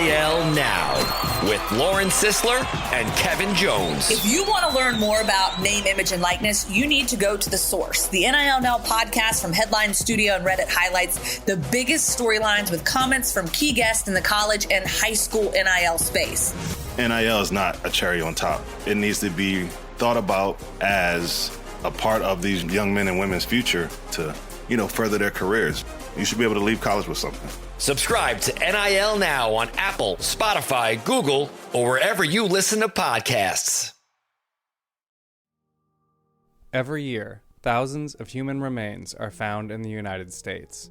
NIL Now with Lauren Sisler and Kevin Jones. If you want to learn more about name, image, and likeness, you need to go to The Source. The NIL Now podcast from Headline Studio and Reddit highlights the biggest storylines with comments from key guests in the college and high school NIL space. NIL is not a cherry on top. It needs to be thought about as a part of these young men and women's future to, further their careers. You should be able to leave college with something. Subscribe to NIL Now on Apple, Spotify, Google, or wherever you listen to podcasts. Every year, thousands of human remains are found in the United States.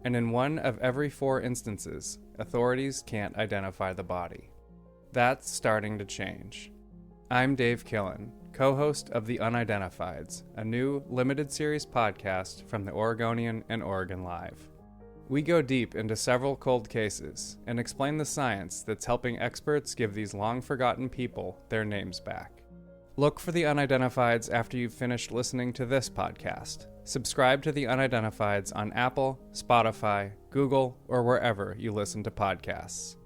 And in one of every 4 instances, authorities can't identify the body. That's starting to change. I'm Dave Killen, co-host of The Unidentifieds, a new limited series podcast from the Oregonian and Oregon Live. We go deep into several cold cases and explain the science that's helping experts give these long-forgotten people their names back. Look for The Unidentifieds after you've finished listening to this podcast. Subscribe to The Unidentifieds on Apple, Spotify, Google, or wherever you listen to podcasts.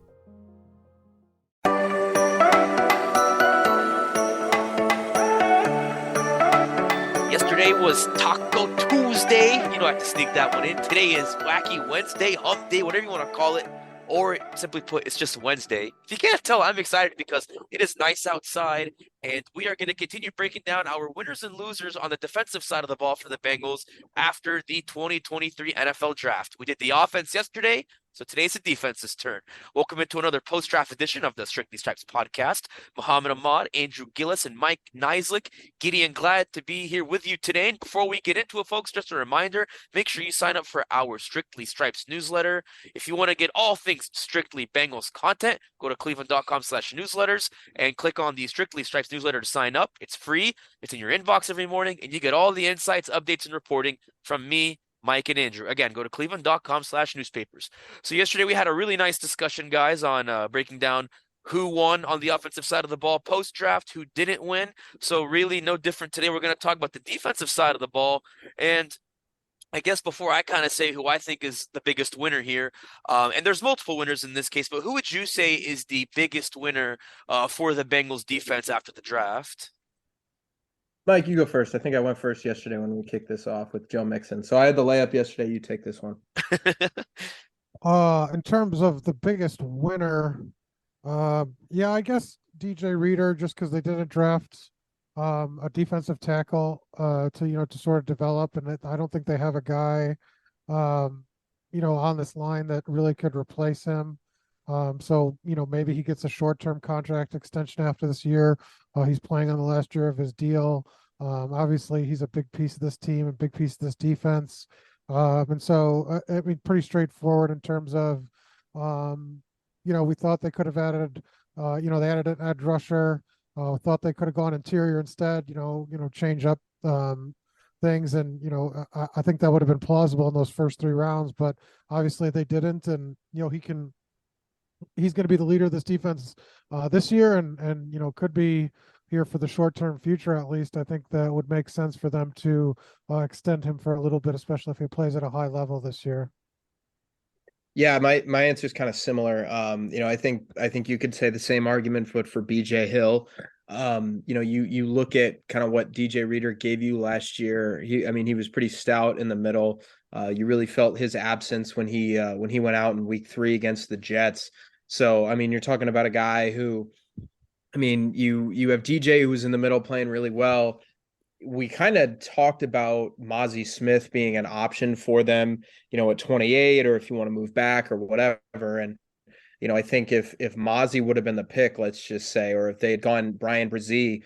Yesterday was Taco Tuesday. You know, I have to sneak that one in. Today is Wacky Wednesday, Hump Day, whatever you want to call it. Or simply put, it's just Wednesday. If you can't tell, I'm excited because it is nice outside. And we are going to continue breaking down our winners and losers on the defensive side of the ball for the Bengals after the 2023 NFL Draft. We did the offense yesterday, so today's the defense's turn. Welcome into another post-draft edition of the Strictly Stripes podcast. Muhammad Ahmad, Andrew Gillis, and Mike Neislick. Gideon, glad to be here with you today. And before we get into it, folks, just a reminder, make sure you sign up for our Strictly Stripes newsletter. If you want to get all things Strictly Bengals content, go to cleveland.com/newsletters and click on the Strictly Stripes newsletter to sign up. It's free. It's in your inbox every morning, and you get all the insights, updates, and reporting from me, Mike, and Andrew. Again, go to cleveland.com/newspapers. So yesterday we had a really nice discussion, guys, on breaking down who won on the offensive side of the ball post-draft, who didn't win. So really no different today. We're going to talk about the defensive side of the ball. And I guess before I kind of say who I think is the biggest winner here, and there's multiple winners in this case, but who would you say is the biggest winner for the Bengals defense after the draft? Mike, you go first. I think I went first yesterday when we kicked this off with Joe Mixon. So I had the layup yesterday. You take this one. In terms of the biggest winner, I guess DJ Reader, just because they didn't draft a defensive tackle to sort of develop, and I don't think they have a guy on this line that really could replace him. So maybe he gets a short-term contract extension after this year. He's playing on the last year of his deal. Obviously he's a big piece of this team, a big piece of this defense. And so pretty straightforward in terms of we thought they could have added they added an edge rusher. Thought they could have gone interior instead, change up things. And, I think that would have been plausible in those first 3 rounds, but obviously they didn't. And, he's going to be the leader of this defense this year and could be here for the short-term future, at least. I think that would make sense for them to extend him for a little bit, especially if he plays at a high level this year. Yeah, my answer is kind of similar. I think you could say the same argument for BJ Hill. You look at kind of what DJ Reader gave you last year. He was pretty stout in the middle. You really felt his absence when he went out in week 3 against the Jets. So, you're talking about a guy who, you have DJ who's in the middle playing really well. We kind of talked about Mozzie Smith being an option for them, at 28, or if you want to move back or whatever. And, I think if Mozzie would have been the pick, let's just say, or if they had gone Brian Brzee,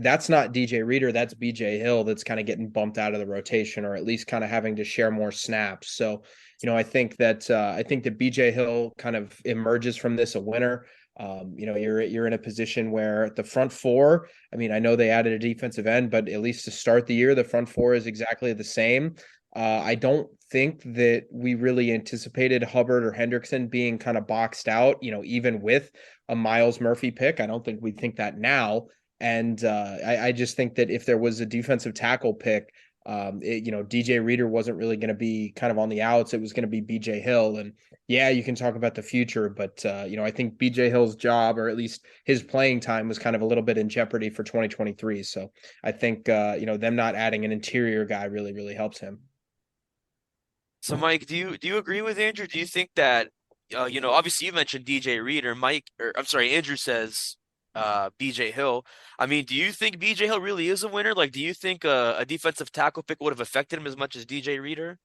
that's not DJ Reader, that's BJ Hill that's kind of getting bumped out of the rotation, or at least kind of having to share more snaps. So, I think that BJ Hill kind of emerges from this a winner. You're in a position where the front 4, I know they added a defensive end, but at least to start the year, the front 4 is exactly the same. I don't think that we really anticipated Hubbard or Hendrickson being kind of boxed out, even with a Miles Murphy pick. I don't think we think that now. And I just think that if there was a defensive tackle pick, DJ Reader wasn't really going to be kind of on the outs. It was going to be BJ Hill. And yeah, you can talk about the future, but I think BJ Hill's job, or at least his playing time, was kind of a little bit in jeopardy for 2023. So I think, them not adding an interior guy really, really helps him. So, Mike, do you agree with Andrew? Do you think that obviously you mentioned DJ Reader, Mike, or I'm sorry, Andrew says BJ Hill. I mean, do you think BJ Hill really is a winner? Like, do you think a defensive tackle pick would have affected him as much as DJ Reader?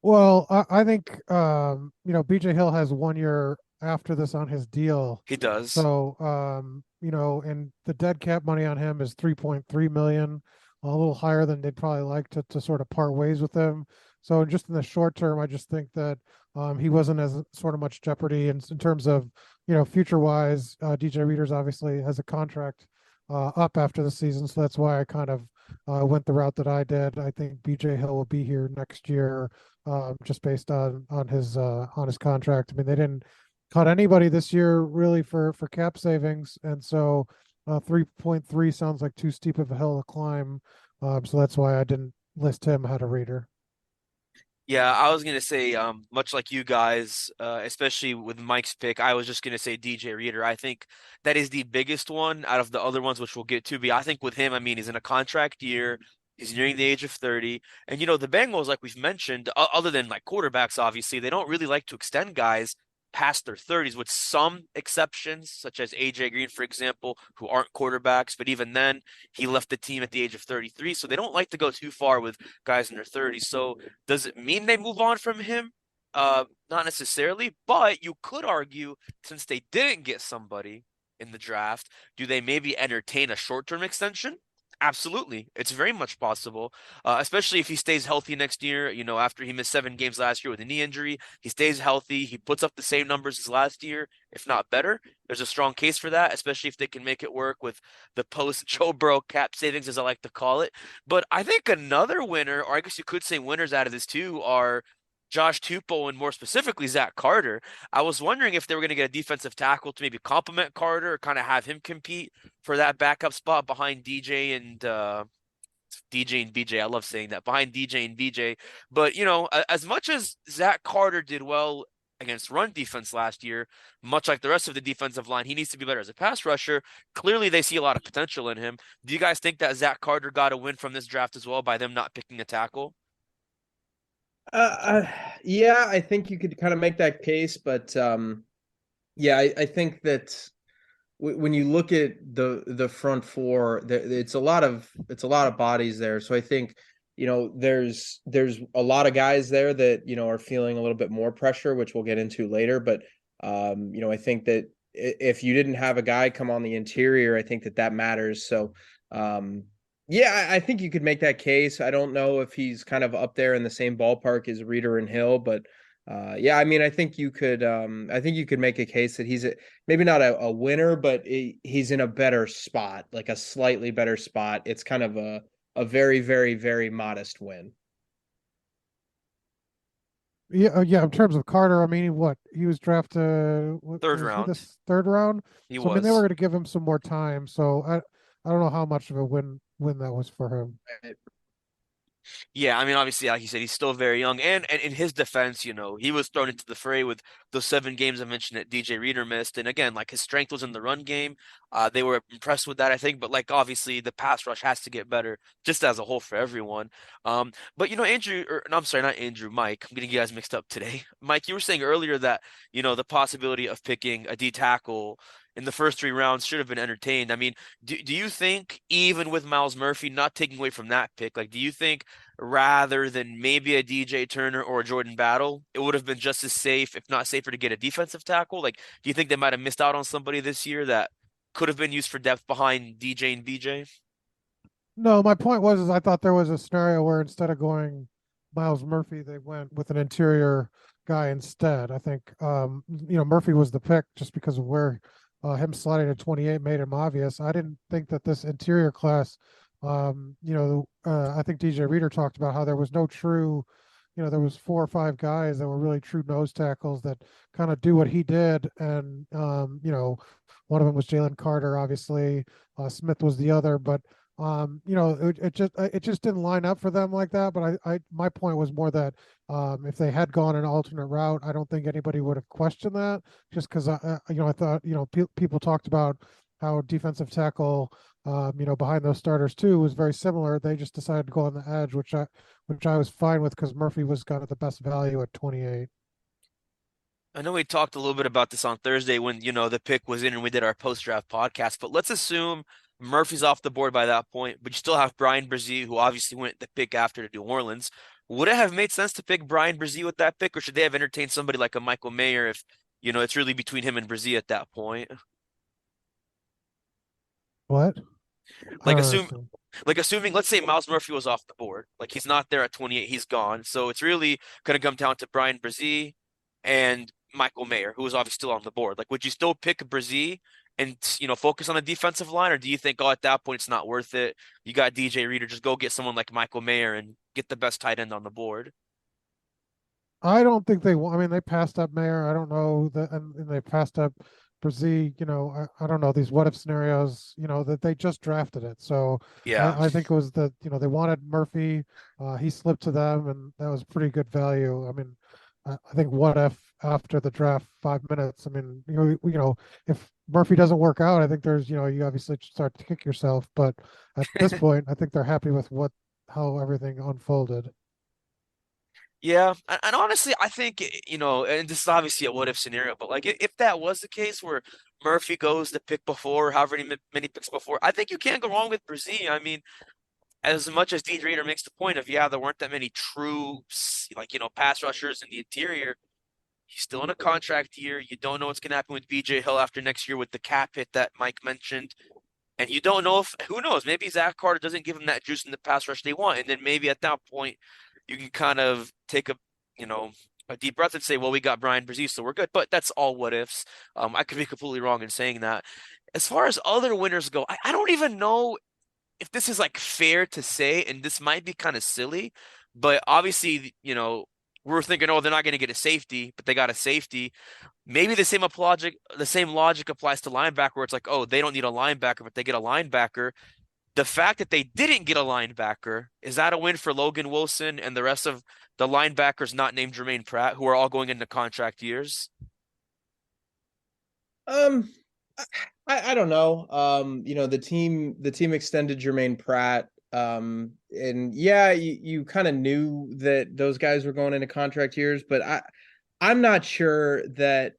Well, I think BJ Hill has 1 year after this on his deal. He does. So and the dead cap money on him is 3.3 million, a little higher than they'd probably like to sort of part ways with him. So just in the short term, I just think that he wasn't as sort of much jeopardy in terms of, future wise. DJ Readers obviously has a contract up after the season, so that's why I kind of went the route that I did. I think BJ Hill will be here next year, just based on his contract. I mean, they didn't cut anybody this year really for cap savings, and so 3.3 sounds like too steep of a hill to climb. So that's why I didn't list him ahead of Reader. Yeah, I was gonna say, much like you guys, especially with Mike's pick, I was just gonna say DJ Reader. I think that is the biggest one out of the other ones, which we'll get to. But I think with him, I mean, he's in a contract year. He's nearing the age of 30. And the Bengals, like we've mentioned, other than like quarterbacks, obviously, they don't really like to extend guys past their 30s, with some exceptions, such as AJ Green, for example, who aren't quarterbacks. But even then, he left the team at the age of 33. So they don't like to go too far with guys in their 30s. So does it mean they move on from him? Not necessarily, but you could argue, since they didn't get somebody in the draft, do they maybe entertain a short-term extension? Absolutely. It's very much possible, especially if he stays healthy next year. After he missed 7 games last year with a knee injury, he stays healthy. He puts up the same numbers as last year, if not better. There's a strong case for that, especially if they can make it work with the post Joe Burrow cap savings, as I like to call it. But I think another winner, or I guess you could say winners out of this too, are Josh Tupou and more specifically Zach Carter. I was wondering if they were going to get a defensive tackle to maybe complement Carter, or kind of have him compete for that backup spot behind DJ and BJ. I love saying that, behind DJ and BJ. But as much as Zach Carter did well against run defense last year, much like the rest of the defensive line, he needs to be better as a pass rusher. Clearly, they see a lot of potential in him. Do you guys think that Zach Carter got a win from this draft as well by them not picking a tackle? Yeah, I think you could kind of make that case, but yeah, I think that when you look at the front four, it's a lot of bodies there. So I think there's a lot of guys there that are feeling a little bit more pressure, which we'll get into later. But I think that if you didn't have a guy come on the interior, I think that matters. So yeah, I think you could make that case. I don't know if he's kind of up there in the same ballpark as Reader and Hill, but yeah, I mean, I think you could make a case that he's maybe not a winner, but he's in a better spot, like a slightly better spot. It's kind of a very, very, very modest win. Yeah, yeah. In terms of Carter, I mean, he was drafted Third round. This third round. He so was. I mean, they were going to give him some more time. So I don't know how much of a win that was for him. Yeah, I mean, obviously, like you said, he's still very young. And in his defense, he was thrown into the fray with those 7 games I mentioned that DJ Reader missed. And again, like, his strength was in the run game. They were impressed with that, I think. But like, obviously, the pass rush has to get better just as a whole for everyone. But Andrew, or no, I'm sorry, not Andrew, Mike. I'm getting you guys mixed up today. Mike, you were saying earlier that the possibility of picking a D tackle in the first 3 rounds should have been entertained. I mean, do you think, even with Miles Murphy, not taking away from that pick, like, do you think rather than maybe a DJ Turner or a Jordan Battle, it would have been just as safe, if not safer, to get a defensive tackle? Like, do you think they might have missed out on somebody this year that could have been used for depth behind DJ and BJ? No, my point is I thought there was a scenario where instead of going Miles Murphy, they went with an interior guy instead. I think Murphy was the pick just because of where him sliding to 28 made him obvious. I didn't think that this interior class, I think DJ Reader talked about how there was no true, there was 4 or 5 guys that were really true nose tackles that kind of do what he did. And, one of them was Jalen Carter, obviously. Smith was the other, but It just didn't line up for them like that. But my point was more that if they had gone an alternate route, I don't think anybody would have questioned that. Just because I thought people talked about how defensive tackle, behind those starters too was very similar. They just decided to go on the edge, which I was fine with because Murphy was kind of the best value at 28. I know we talked a little bit about this on Thursday when, the pick was in and we did our post-draft podcast, but let's assume Murphy's off the board by that point, but you still have Brian Brzee, who obviously went the pick after to New Orleans. Would it have made sense to pick Brian Brzee with that pick, or should they have entertained somebody like a Michael Mayer if, it's really between him and Brzee at that point? What? I Like don't assume understand. assuming, let's say Miles Murphy was off the board, like he's not there at 28, he's gone. So it's really gonna come down to Brian Brzee and Michael Mayer, who is obviously still on the board. Like, would you still pick Brzee and focus on the defensive line, or do you think, oh, at that point it's not worth it? You got DJ Reader, just go get someone like Michael Mayer and get the best tight end on the board. I don't think they. I mean, they passed up Mayer. I don't know that, and they passed up Brzee. I don't know these what if scenarios. That they just drafted it. So Yeah. I think it was that they wanted Murphy. He slipped to them, and that was pretty good value. I mean, I think what if after the draft 5 minutes. I mean, if Murphy doesn't work out, I think there's you obviously start to kick yourself. But at this point, I think they're happy with how everything unfolded. Yeah, and honestly, I think, and this is obviously a what if scenario, but like if that was the case where Murphy goes the pick before, however many picks before, I think you can't go wrong with Brzee. I mean, as much as Dean Reader makes the point of, yeah, there weren't that many true, like, pass rushers in the interior. He's still in a contract year. You don't know what's going to happen with BJ Hill after next year with the cap hit that Mike mentioned. And you don't know who knows, maybe Zach Carter doesn't give him that juice in the pass rush they want. And then maybe at that point, you can kind of take a deep breath and say, well, we got Brian Brzee, so we're good. But that's all what ifs. I could be completely wrong in saying that. As far as other winners go, I don't even know if this is like fair to say, and this might be kind of silly, but obviously, we're thinking, oh, they're not going to get a safety, but they got a safety. Maybe the same logic applies to linebacker, where it's like, oh, they don't need a linebacker, but they get a linebacker. The fact that they didn't get a linebacker, is that a win for Logan Wilson and the rest of the linebackers not named Jermaine Pratt, who are all going into contract years? Um, I don't know. The team extended Jermaine Pratt. And yeah, you kind of knew that those guys were going into contract years, but I'm not sure that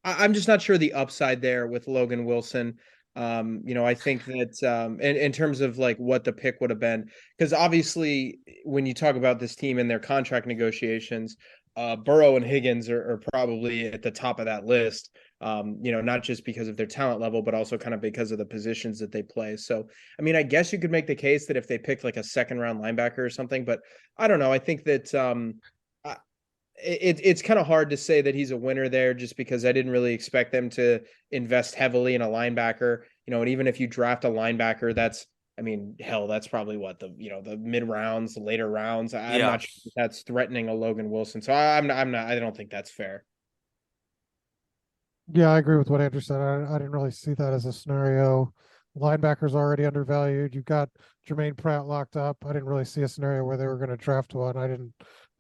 I'm just not sure the upside there with Logan Wilson. I think that in terms of like what the pick would have been, because obviously when you talk about this team and their contract negotiations, Burrow and Higgins are probably at the top of that list. Not just because of their talent level, but also kind of because of the positions that they play. So, I mean, I guess you could make the case that if they picked like a second round linebacker or something, but I don't know. I think that it's kind of hard to say that he's a winner there just because I didn't really expect them to invest heavily in a linebacker, and even if you draft a linebacker, I mean, hell, that's probably what the mid rounds, the later rounds. I'm Yeah. not sure if that's threatening a Logan Wilson. So I'm not, I don't think that's fair. Yeah, I agree with what Andrew said. I didn't really see that as a scenario. Linebacker's already undervalued. You've got Jermaine Pratt locked up. I didn't really see a scenario where they were going to draft one. I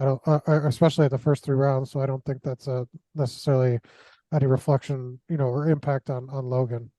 don't, especially at the first 3 rounds. So I don't think that's a necessarily any reflection, or impact on Logan.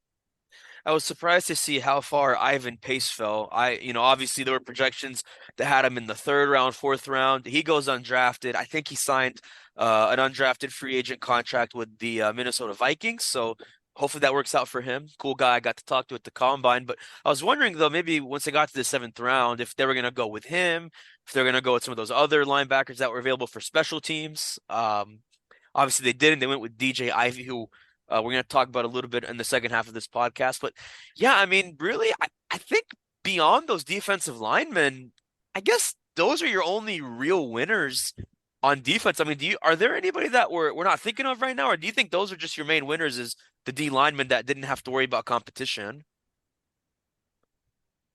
I was surprised to see how far Ivan Pace fell. Obviously there were projections that had him in the third round, fourth round. He goes undrafted. I think he signed an undrafted free agent contract with the Minnesota Vikings. So hopefully that works out for him. Cool guy I got to talk to at the combine. But I was wondering though, maybe once they got to the seventh round, if they were going to go with him, if they're going to go with some of those other linebackers that were available for special teams. Obviously they didn't. They went with DJ Ivey, who we're going to talk about a little bit in the second half of this podcast. But yeah, I mean, really, I think beyond those defensive linemen, I guess those are your only real winners on defense. I mean, are there anybody that we're not thinking of right now, or do you think those are just your main winners is the D linemen that didn't have to worry about competition?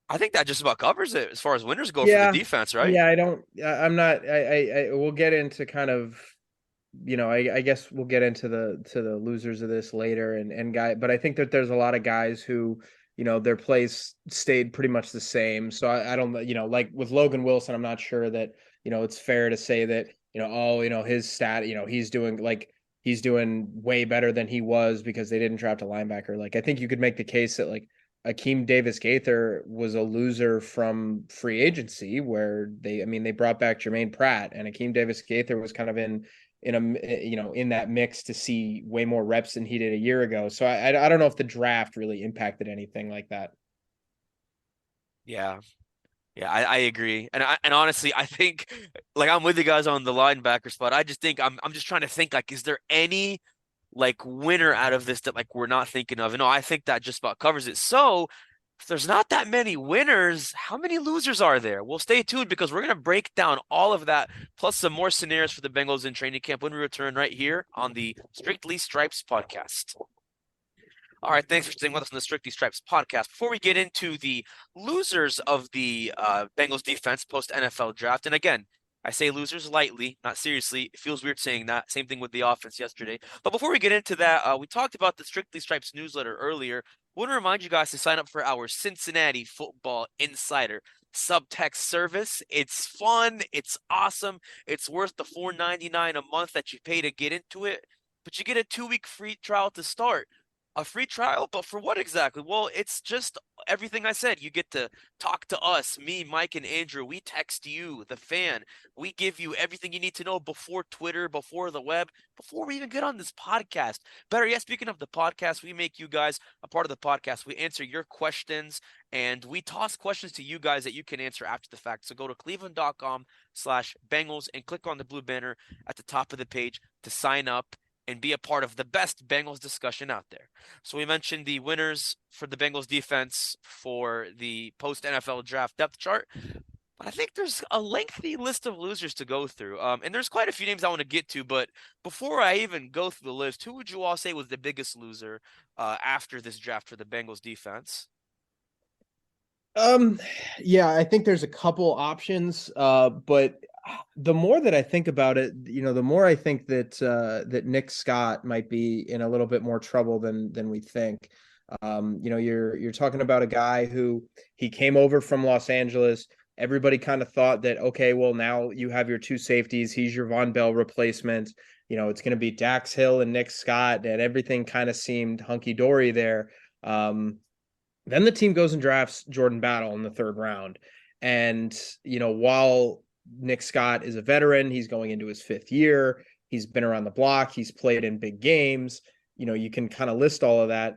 I think that just about covers it as far as winners go for the Yeah. defense, right? Yeah. I'm not, we'll get into kind of, I guess we'll get into the losers of this later and but I think that there's a lot of guys who, their plays stayed pretty much the same. So I don't, like with Logan Wilson, I'm not sure that, it's fair to say that, his stat, he's doing way better than he was because they didn't draft a linebacker. Like, I think you could make the case that like Akeem Davis Gaither was a loser from free agency where they brought back Jermaine Pratt, and Akeem Davis Gaither was kind of in that mix to see way more reps than he did a year ago. So I don't know if the draft really impacted anything like that. Yeah. Yeah, I agree. And honestly, I think like I'm with you guys on the linebacker spot. I just think I'm just trying to think like, is there any like winner out of this that like we're not thinking of? And no, I think that just about covers it. So if there's not that many winners, how many losers are there? Well, stay tuned because we're gonna break down all of that plus some more scenarios for the Bengals in training camp when we return right here on the Strictly Stripes podcast. All right, thanks for staying with us on the Strictly Stripes podcast. Before we get into the losers of the Bengals defense post NFL draft, and again, I say losers lightly, not seriously. It feels weird saying that. Same thing with the offense yesterday. But before we get into that, we talked about the Strictly Stripes newsletter earlier. I want to remind you guys to sign up for our Cincinnati Football Insider subtext service. It's fun. It's awesome. It's worth the $4.99 a month that you pay to get into it. But you get a 2-week free trial to start. A free trial, but for what exactly? Well, it's just everything I said. You get to talk to us, me, Mike, and Andrew. We text you, the fan. We give you everything you need to know before Twitter, before the web, before we even get on this podcast. Better yet, speaking of the podcast, we make you guys a part of the podcast. We answer your questions, and we toss questions to you guys that you can answer after the fact. So go to cleveland.com/Bengals and click on the blue banner at the top of the page to sign up and be a part of the best Bengals discussion out there. So we mentioned the winners for the Bengals defense for the post-NFL draft depth chart. But I think there's a lengthy list of losers to go through. And there's quite a few names I want to get to. But before I even go through the list, who would you all say was the biggest loser after this draft for the Bengals defense? Yeah, I think there's a couple options, but the more that I think about it, the more I think that Nick Scott might be in a little bit more trouble than we think. You're talking about a guy who he came over from Los Angeles. Everybody kind of thought that, okay, well, now you have your two safeties. He's your Von Bell replacement. It's going to be Dax Hill and Nick Scott, and everything kind of seemed hunky-dory there. Then the team goes and drafts Jordan Battle in the 3rd round. And, while Nick Scott is a veteran, he's going into his 5th year. He's been around the block. He's played in big games. You can kind of list all of that.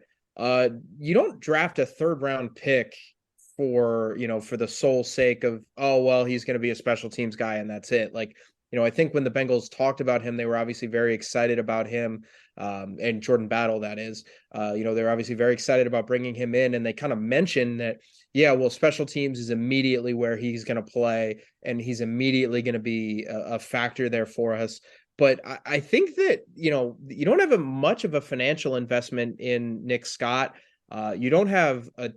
You don't draft a 3rd round pick for the sole sake of, oh, well, he's going to be a special teams guy and that's it. Like, I think when the Bengals talked about him, they were obviously very excited about him, and Jordan Battle, that is. They're obviously very excited about bringing him in, and they kind of mentioned that, yeah, well, special teams is immediately where he's going to play, and he's immediately going to be a factor there for us. But I think that, you don't have much of a financial investment in Nick Scott. You don't have a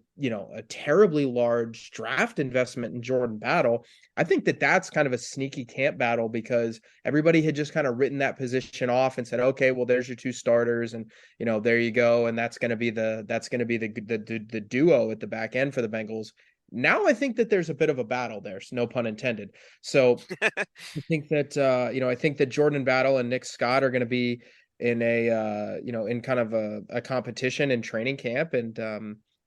terribly large draft investment in Jordan Battle. I think that that's kind of a sneaky camp battle because everybody had just kind of written that position off and said, okay, well, there's your 2 starters, and there you go, and that's going to be the duo at the back end for the Bengals. Now I think that there's a bit of a battle there, so no pun intended. So I think that Jordan Battle and Nick Scott are going to be in in kind of a competition in training camp. And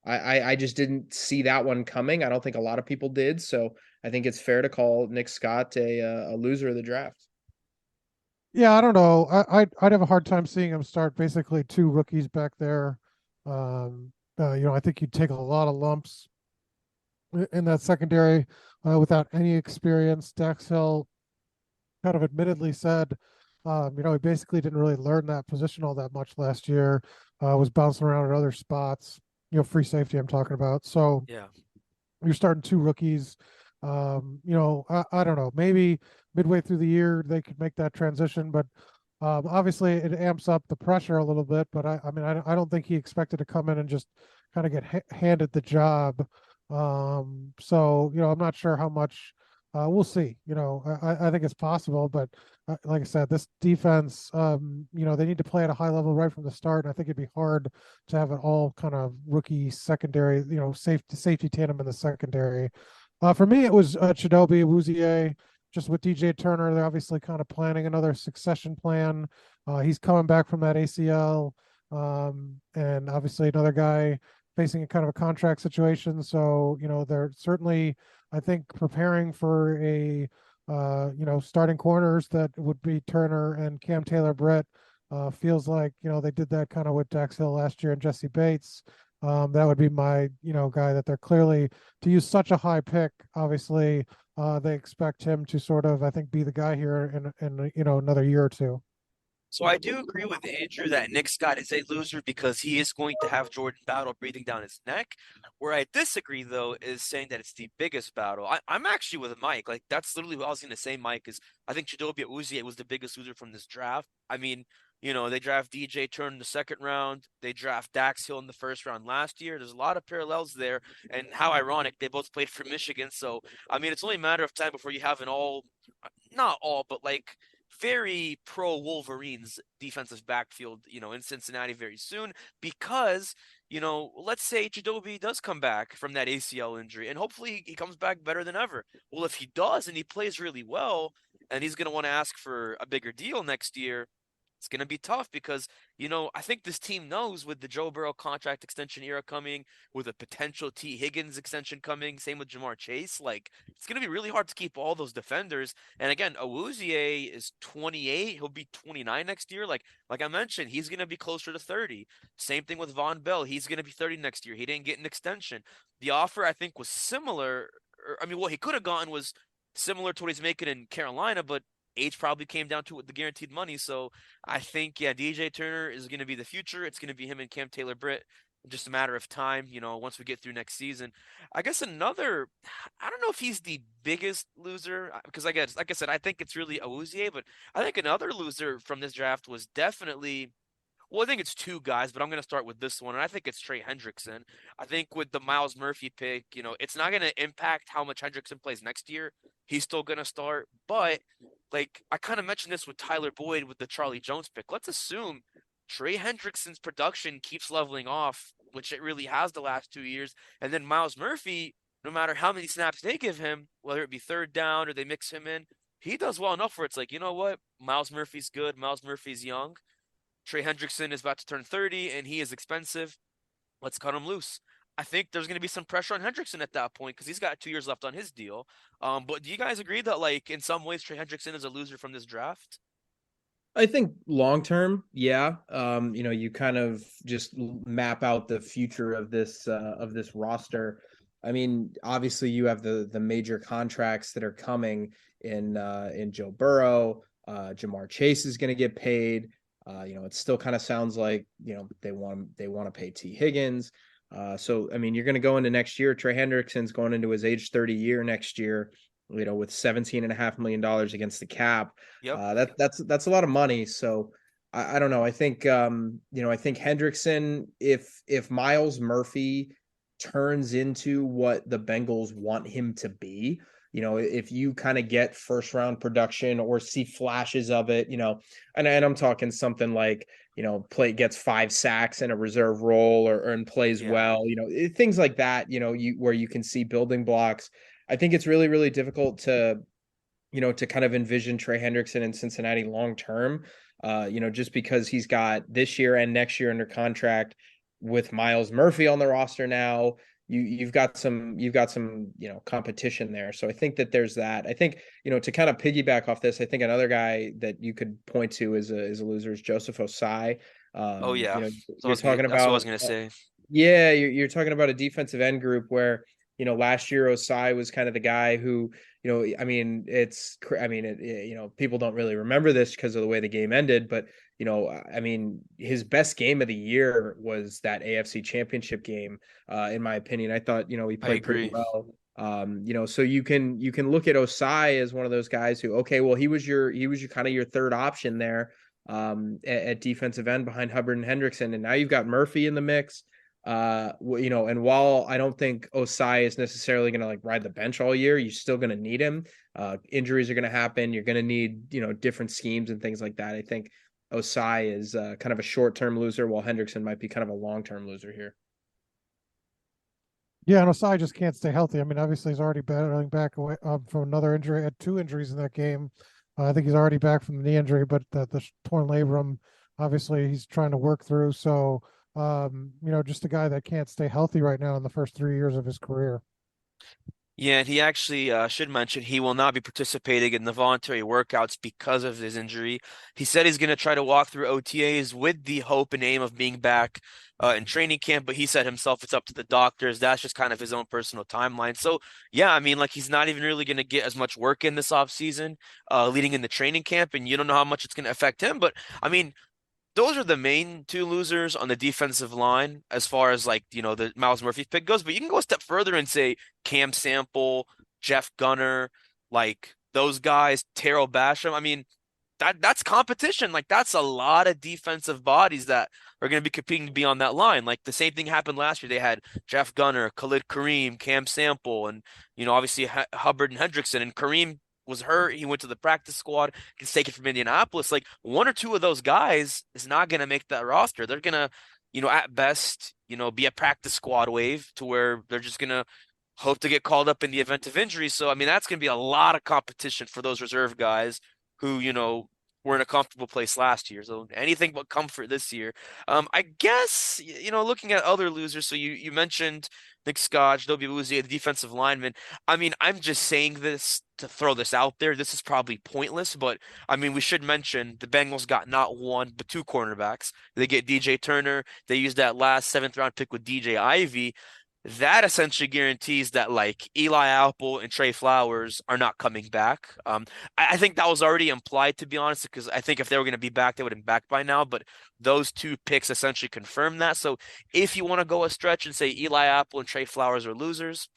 I just didn't see that one coming. I don't think a lot of people did. So I think it's fair to call Nick Scott a loser of the draft. Yeah, I don't know. I'd have a hard time seeing him start basically 2 rookies back there. I think you'd take a lot of lumps in that secondary without any experience. Dax Hill kind of admittedly said, he basically didn't really learn that position all that much last year. Was bouncing around at other spots, free safety I'm talking about. So Yeah, you're starting 2 rookies. I don't know, maybe midway through the year they could make that transition, but obviously it amps up the pressure a little bit. But I don't think he expected to come in and just kind of get handed the job. So I'm not sure how much We'll see. I think it's possible, but like I said, this defense, they need to play at a high level right from the start. And I think it'd be hard to have an all kind of rookie secondary, safety tandem in the secondary. For me, it was Chidobe Awuzie. Just with DJ Turner, they're obviously kind of planning another succession plan. He's coming back from that ACL, and obviously another guy facing a kind of a contract situation. So they're certainly, I think, preparing for a starting corners that would be Turner and Cam Taylor-Britt. Feels like they did that kind of with Dax Hill last year and Jesse Bates. That would be my guy that they're clearly, to use such a high pick. Obviously, they expect him to sort of, I think, be the guy here in another year or two. So I do agree with Andrew that Nick Scott is a loser because he is going to have Jordan Battle breathing down his neck. Where I disagree, though, is saying that it's the biggest battle. I'm actually with Mike. Like, that's literally what I was going to say, Mike, is I think Chidobe Awuzie was the biggest loser from this draft. I mean, they draft DJ Turner in the second round. They draft Dax Hill in the first round last year. There's a lot of parallels there. And how ironic, they both played for Michigan. So, I mean, it's only a matter of time before you have not all, but like very pro Wolverines defensive backfield, in Cincinnati very soon because, let's say Chidobe does come back from that ACL injury and hopefully he comes back better than ever. Well, if he does and he plays really well and he's going to want to ask for a bigger deal next year, it's going to be tough because, I think this team knows with the Joe Burrow contract extension era coming, with a potential T. Higgins extension coming, same with Jamar Chase, like it's going to be really hard to keep all those defenders. And again, Awuzie is 28. He'll be 29 next year. Like I mentioned, he's going to be closer to 30. Same thing with Von Bell. He's going to be 30 next year. He didn't get an extension. The offer, I think, was similar. What he could have gotten was similar to what he's making in Carolina, but age probably came down to the guaranteed money. So I think, yeah, DJ Turner is going to be the future. It's going to be him and Cam Taylor-Britt. Just a matter of time, once we get through next season. I guess I don't know if he's the biggest loser because like I said, I think it's really Awuzie, but I think another loser from this draft was definitely, well, I think it's two guys, but I'm going to start with this one, and I think it's Trey Hendrickson. I think with the Miles Murphy pick, it's not going to impact how much Hendrickson plays next year. He's still going to start, but like I kind of mentioned this with Tyler Boyd with the Charlie Jones pick. Let's assume Trey Hendrickson's production keeps leveling off, which it really has the last 2 years, and then Miles Murphy, no matter how many snaps they give him, whether it be third down or they mix him in, he does well enough where it's like, you know what? Miles Murphy's good. Miles Murphy's young. Trey Hendrickson is about to turn 30 and he is expensive. Let's cut him loose. I think there's going to be some pressure on Hendrickson at that point because he's got 2 years left on his deal. But do you guys agree that, like, in some ways, Trey Hendrickson is a loser from this draft? I think long term, yeah. You kind of just map out the future of this roster. I mean, obviously, you have the major contracts that are coming in Joe Burrow. Jamar Chase is going to get paid. It still kind of sounds like they want to pay T. Higgins. So I mean, you're going to go into next year. Trey Hendrickson's going into his age 30 year next year. With $17.5 million against the cap. Yep. That's a lot of money. So I don't know. I think I think Hendrickson, if Miles Murphy turns into what the Bengals want him to be, if you kind of get first round production or see flashes of it, and I'm talking something like, gets 5 sacks in a reserve role and plays well, things like that, where you can see building blocks. I think it's really, really difficult to kind of envision Trey Hendrickson in Cincinnati long term, just because he's got this year and next year under contract with Miles Murphy on the roster now. You've got some competition there. So I think that there's that. I think, to kind of piggyback off this, I think another guy that you could point to is a loser is Joseph Osai. Oh yeah. You're talking about, that's what I was going to say. Yeah, you're talking about a defensive end group where, last year Osai was kind of the guy who, people don't really remember this because of the way the game ended, but his best game of the year was that AFC Championship game. In my opinion, I thought, he played pretty well. So you can look at Osai as one of those guys who, okay, well, he was your kind of your third option there, at defensive end behind Hubbard and Hendrickson, and now you've got Murphy in the mix. And while I don't think Osai is necessarily going to like ride the bench all year, you're still going to need him. Injuries are going to happen. You're going to need, different schemes and things like that. I think Osai is kind of a short-term loser, while Hendrickson might be kind of a long-term loser here. Yeah, and Osai just can't stay healthy. I mean, obviously he's already battling back away from another injury. Had two injuries in that game. I think he's already back from the knee injury, but the torn labrum, obviously he's trying to work through. So, just a guy that can't stay healthy right now in the first 3 years of his career. Yeah, and he actually should mention he will not be participating in the voluntary workouts because of his injury. He said he's going to try to walk through OTAs with the hope and aim of being back in training camp, but he said himself it's up to the doctors. That's just kind of his own personal timeline. So, yeah, I mean, like he's not even really going to get as much work in this offseason leading into training camp, and you don't know how much it's going to affect him. But, I mean, those are the main two losers on the defensive line as far as like, the Miles Murphy pick goes. But you can go a step further and say Cam Sample, Jeff Gunner, like those guys, Terrell Basham. I mean, that's competition. Like that's a lot of defensive bodies that are going to be competing to be on that line. Like the same thing happened last year. They had Jeff Gunner, Khalid Kareem, Cam Sample, and obviously Hubbard and Hendrickson. And Kareem was hurt. He went to the practice squad. He's taken from Indianapolis. Like one or two of those guys is not going to make that roster. They're going to, at best, be a practice squad wave to where they're just going to hope to get called up in the event of injury. So, I mean, that's going to be a lot of competition for those reserve guys who, were in a comfortable place last year. So anything but comfort this year. I guess, looking at other losers. So you mentioned Nick Scott, Dobie Awuzie, the defensive lineman. I mean, I'm just saying this to throw this out there. This is probably pointless, but I mean, we should mention the Bengals got not one, but two cornerbacks. They get DJ Turner. They used that last seventh round pick with DJ Ivy. That essentially guarantees that like Eli Apple and Trey Flowers are not coming back. I think that was already implied, to be honest, because I think if they were going to be back, they would have been back by now. But those two picks essentially confirm that. So if you want to go a stretch and say Eli Apple and Trey Flowers are losers,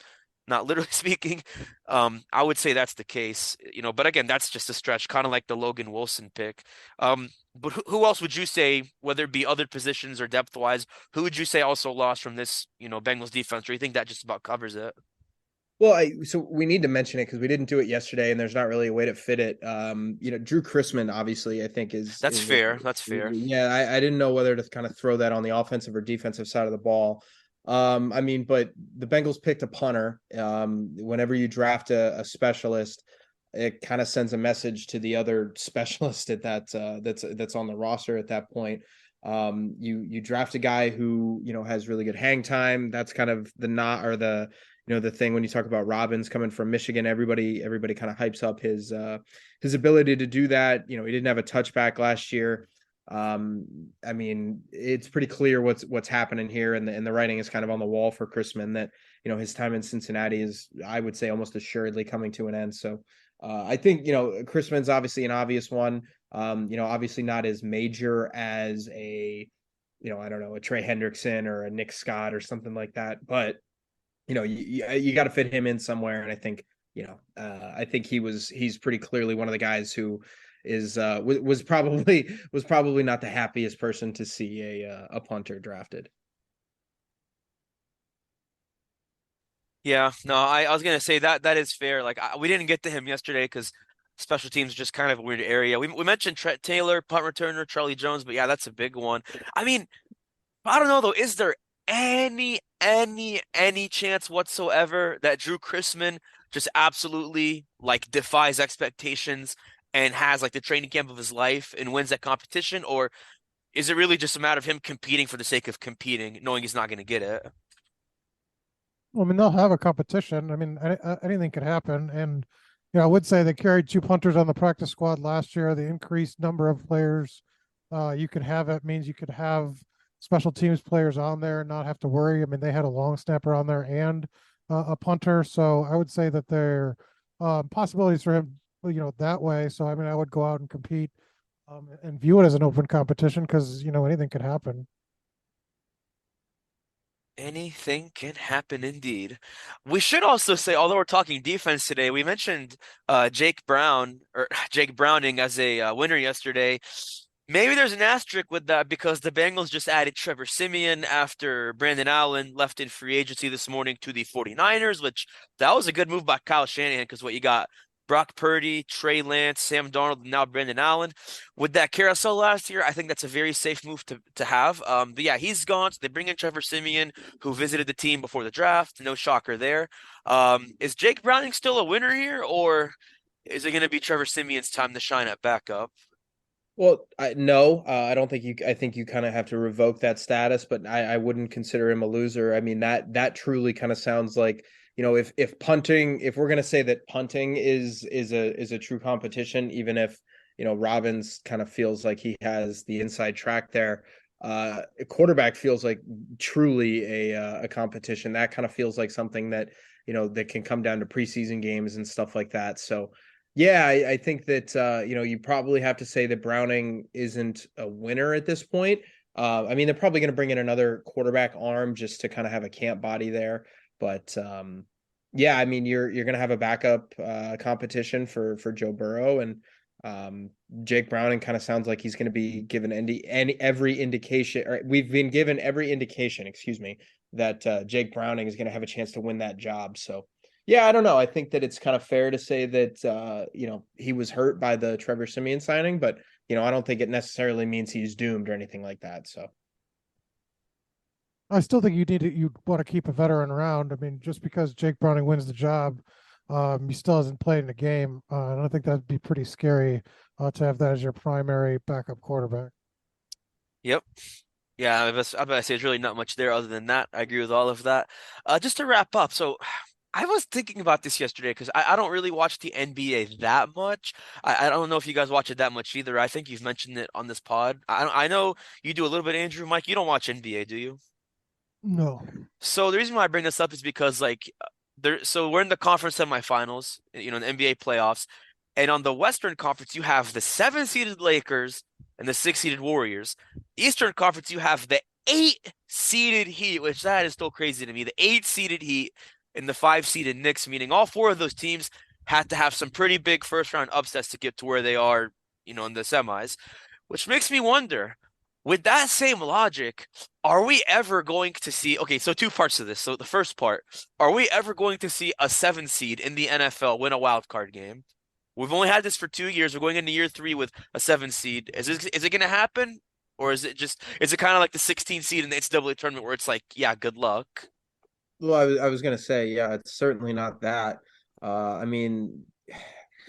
not literally speaking, I would say that's the case. But again, that's just a stretch, kind of like the Logan Wilson pick. But who else would you say, whether it be other positions or depth wise, who would you say also lost from this, Bengals defense? Or you think that just about covers it? Well, so we need to mention it because we didn't do it yesterday, and there's not really a way to fit it. Drew Chrisman, obviously, I think That's fair. That's fair. Yeah, I didn't know whether to kind of throw that on the offensive or defensive side of the ball. But the Bengals picked a punter. Whenever you draft a specialist, it kind of sends a message to the other specialist that's on the roster at that point. You draft a guy who has really good hang time. That's kind of the thing when you talk about Robbins coming from Michigan. Everybody kind of hypes up his ability to do that. He didn't have a touchback last year. It's pretty clear what's happening here, and the writing is kind of on the wall for Chrisman that his time in Cincinnati is, I would say, almost assuredly coming to an end. So I think Chrisman's obviously an obvious one. Obviously not as major as a I don't know, a Trey Hendrickson or a Nick Scott or something like that, but you got to fit him in somewhere, and I think he's pretty clearly one of the guys who is was probably not the happiest person to see a punter drafted. Yeah, no, I was gonna say that is fair. Like we didn't get to him yesterday because special teams is just kind of a weird area. We mentioned Trent Taylor, punt returner, Charlie Jones, but yeah, that's a big one. I mean, I don't know though. Is there any chance whatsoever that Drew Chrisman just absolutely like defies expectations and has like the training camp of his life and wins that competition? Or is it really just a matter of him competing for the sake of competing, knowing he's not going to get it? Well, I mean, they'll have a competition. I mean, anything could happen. And, I would say they carried two punters on the practice squad last year. The increased number of players you could have, it means you could have special teams players on there and not have to worry. I mean, they had a long snapper on there and a punter. So I would say that there are possibilities for him, that way. So, I mean, I would go out and compete and view it as an open competition because, anything could happen. Anything can happen indeed. We should also say, although we're talking defense today, we mentioned Jake Browning as a winner yesterday. Maybe there's an asterisk with that because the Bengals just added Trevor Siemian after Brandon Allen left in free agency this morning to the 49ers, which that was a good move by Kyle Shanahan because what you got Brock Purdy, Trey Lance, Sam Darnold, and now Brandon Allen. With that carousel last year, I think that's a very safe move to have. But yeah, he's gone. So they bring in Trevor Siemian, who visited the team before the draft. No shocker there. Is Jake Browning still a winner here, or is it going to be Trevor Siemian's time to shine at backup? Well, no, I don't think you. I think you kind of have to revoke that status, but I wouldn't consider him a loser. I mean that truly kind of sounds like, if punting, if we're gonna say that punting is a true competition, even if Robbins kind of feels like he has the inside track there, a quarterback feels like truly a competition. That kind of feels like something that that can come down to preseason games and stuff like that. So. Yeah, I think that you probably have to say that Browning isn't a winner at this point. I mean, they're probably going to bring in another quarterback arm just to kind of have a camp body there. But yeah, I mean, you're going to have a backup competition for Joe Burrow, and Jake Browning kind of sounds like he's going to be given every indication, or we've been given every indication, excuse me, that Jake Browning is going to have a chance to win that job. So. Yeah, I don't know. I think that it's kind of fair to say that he was hurt by the Trevor Siemian signing, but I don't think it necessarily means he's doomed or anything like that. So I still think you want to keep a veteran around. I mean, just because Jake Browning wins the job, he still hasn't played in a game, and I think that'd be pretty scary to have that as your primary backup quarterback. Yep. Yeah, I bet to say there's really not much there other than that. I agree with all of that. Just to wrap up, so I was thinking about this yesterday because I don't really watch the NBA that much. I don't know if you guys watch it that much either. I think you've mentioned it on this pod. I know you do a little bit, Andrew. Mike, you don't watch NBA, do you? No. So the reason why I bring this up is because so we're in the conference semifinals, in the NBA playoffs, and on the Western Conference you have the 7-seeded Lakers and the 6-seeded Warriors. Eastern Conference you have the 8-seeded Heat, which that is still crazy to me. The 8-seeded Heat and the 5-seeded Knicks, meaning all four of those teams had to have some pretty big first-round upsets to get to where they are, in the semis, which makes me wonder, with that same logic, are we ever going to see, okay, so two parts of this. So the first part, are we ever going to see a 7 seed in the NFL win a wild card game? We've only had this for 2 years. We're going into year 3 with a 7 seed. Is it going to happen? Or is it kind of like the 16 seed in the NCAA tournament where it's like, yeah, good luck? well, I was going to say, yeah, it's certainly not that. I mean,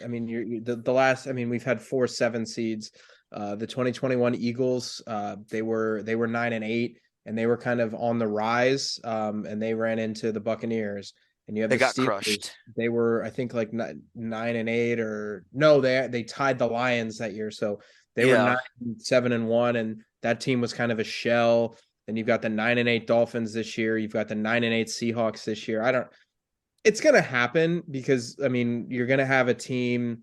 the last. I mean, we've had 4 7 seeds. The 2021 Eagles, they were 9-8, and they were kind of on the rise. And they ran into the Buccaneers, and you have They the got Steelers. crushed. They were, I think, like 9-8, or no, they tied the Lions that year, so they were Yeah. 9-7-1, and that team was kind of a shell. And you've got the 9-8 Dolphins this year. You've got the 9-8 Seahawks this year. It's going to happen because, I mean, you're going to have a team,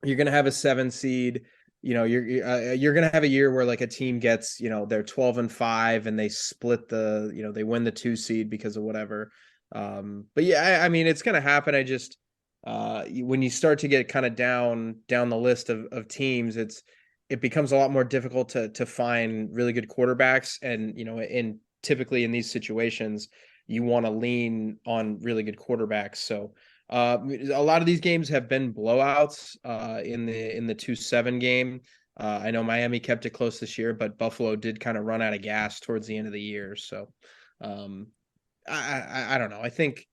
you're going to have a 7 seed. You're going to have a year where like a team gets, they're 12-5 and they split they win the 2 seed because of whatever. But yeah, I mean, it's going to happen. I just, when you start to get kind of down the list of teams, it becomes a lot more difficult to find really good quarterbacks. And, typically in these situations, you want to lean on really good quarterbacks. So a lot of these games have been blowouts in the 2-7 game. I know Miami kept it close this year, but Buffalo did kind of run out of gas towards the end of the year. So I don't know. I think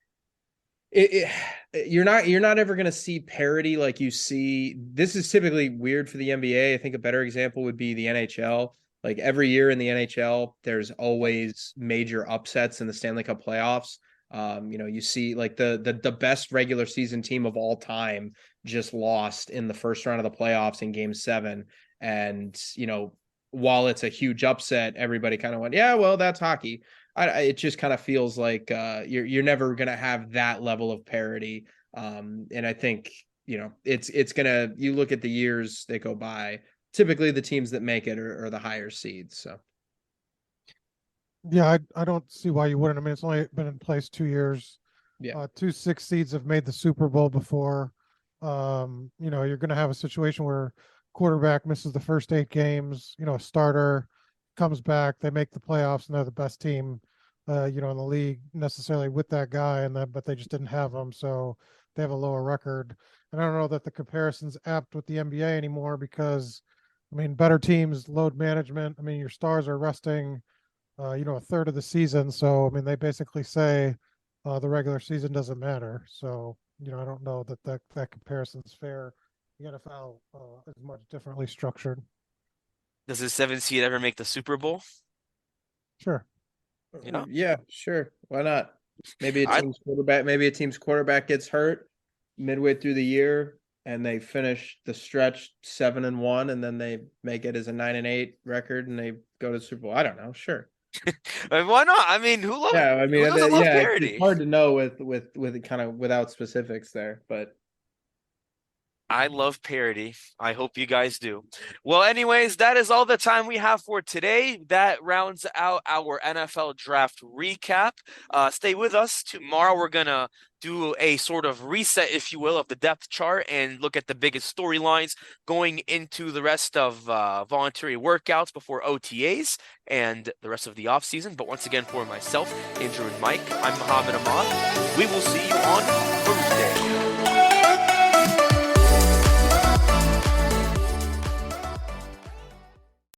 you're not ever going to see parity like you see. This is typically weird for the NBA. I think a better example would be the NHL. Like every year in the NHL, there's always major upsets in the Stanley Cup playoffs. You see like the best regular season team of all time just lost in the first round of the playoffs in Game 7, and while it's a huge upset, everybody kind of went, yeah, well, that's hockey. It just kind of feels like you're never going to have that level of parity. And I think, it's going to, you look at the years that go by, typically the teams that make it are the higher seeds. So. Yeah, I don't see why you wouldn't. I mean, it's only been in place 2 years. Yeah. 2 6 seeds have made the Super Bowl before. You're going to have a situation where quarterback misses the first 8 games, a starter comes back, they make the playoffs, and they're the best team, in the league necessarily with that guy, but they just didn't have him, so they have a lower record. And I don't know that the comparison's apt with the NBA anymore because, better teams, load management. Your stars are resting, a third of the season. So, they basically say the regular season doesn't matter. So, I don't know that comparison's fair. The NFL is much differently structured. Does the 7 seed ever make the Super Bowl? Sure. Yeah, sure. Why not? Maybe a I- team's quarterback gets hurt midway through the year and they finish the stretch 7-1, and then they make it as a 9-8 record and they go to the Super Bowl. I don't know. Sure. Why not? Who loves? Yeah, who doesn't love parody? it's hard to know with kind of without specifics there, but I love parody. I hope you guys do. Well, anyways, that is all the time we have for today. That rounds out our NFL draft recap. Stay with us. Tomorrow we're going to do a sort of reset, if you will, of the depth chart and look at the biggest storylines going into the rest of voluntary workouts before OTAs and the rest of the offseason. But once again, for myself, Andrew and Mike, I'm Mohammed Ahmad. We will see you on Thursday.